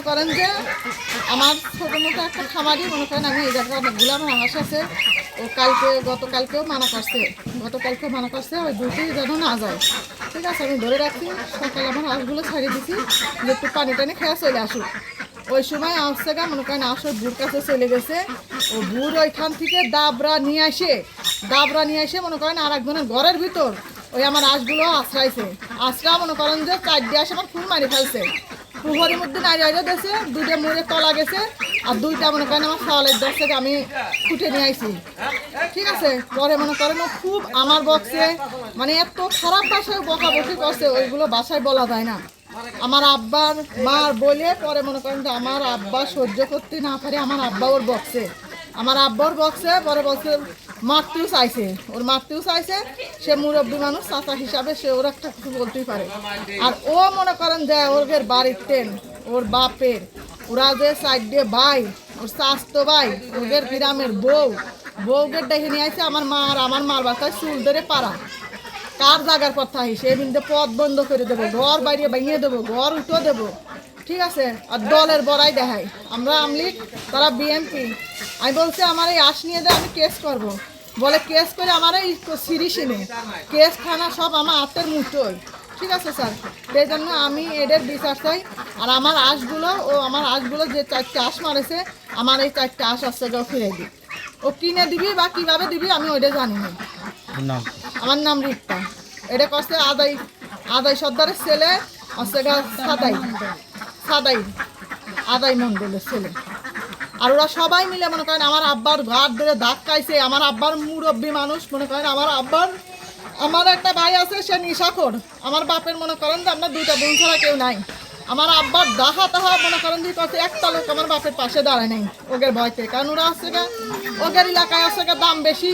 করেন যে আমার ছোটো মোটো একটা খামারই মনে করেন আমি এই জায়গায় অনেকগুলো আমার হাঁস আছে। ও গতকালকেও মানা করছে ওই দুটি যেন না যায়। ঠিক আছে, আমি ধরে রাখছি। সকালে আমার হাঁসগুলো ছাড়িয়ে দিছি যে একটু পানি টানি খেয়ে চলে আসুক। ওই সময় আসছে গা মনে করেন আসর বুড় কাছে চলে গেছে। ও বুড় ওইখান থেকে দাবরা নিয়ে এসে মনে করেন আর একজনের ঘরের ভিতর ওই আমার হাঁসগুলো আশ্রা মনে করেন যে 4 দিয়ে আসে আমার ফুল মারি ফেলছে। পুকুরের মধ্যে নাড়িয়ে দিয়েছে, দুইটা মুড়ে তলা গেছে আর দুইটা মনে করেন আমার খাওয়ালের দশ থেকে আমি ফুটে নিয়ে আইছি। ঠিক আছে, পরে মনে করেন ও খুব আমার বক্সে মানে এত খারাপ ভাষায় বকাবকি করছে, ওইগুলো বাসায় বলা যায় না। আমার আব্বার মার বলে পরে মনে করেন যে আমার আব্বা সহ্য করতে না পারে আমার আব্বা ওর বক্সে পরে বলছে মারতেও চাইছে। সে মুরব্বী মানুষ, চাচা হিসাবে সে ওর একটা কিছু বলতেই পারে। আর ও মনে করেন যে ওর বাড়িতে ওর বাপের ওরা যে সাইড দিয়ে ভাই, ওর স্বাস্থ্য ভাই, ওদের গ্রামের বউকে ডেকে নিয়ে আসে আমার মার বাসায় চুল ধরে পাড়া। কার জায়গার কথা সে বিন্দু পথ বন্ধ করে দেবো, ঘর বাইরে ভেঙে দেবো, ঘর উঠে দেবো। ঠিক আছে, আর দলের বড়াই দেখায় আমরা আমলিগ, তারা বিএনপি। আমি বলছি আমার এই আশ নিয়ে আমি কেস করব। বলে কেস করে আমার এই সিরিসিনে কেস খানা সব আমার হাতের মুঠোয়। ঠিক আছে স্যার, সেই জন্য আমি এদের বিচার চাই। আর আমার আঁশগুলো যে 4টে আঁশ মারেছে, আমার এই 4টে আঁশ আসছে গা ফিরে দিই। ও কিনে দিবি বা কীভাবে দিবি আমি ওইটা জানি না। আমার নাম রিক্তা। এটা করছে আদাই সর্দারের ছেলে, হচ্ছে গা আদাই মন্ডলের ছেলে। আর ওরা সবাই মিলে মনে করেন আমার আব্বার ঘাট ধরে দাগ খাইছে। আমার আব্বার মুরব্বী মানুষ মনে করেন আমার একটা ভাই আছে, সে নিশাখোর। আমার বাপের মনে করেন যে আমরা 2টা বোন ছাড়া কেউ নাই। আমার আব্বার তাহা মনে করেন যে কাছে একটা লোক আমার বাপের পাশে দাঁড়ায় নাই ওদের ভয়তে, কারণ ওরা আসছে গা ওদের এলাকায় আসছে গা দাম বেশি।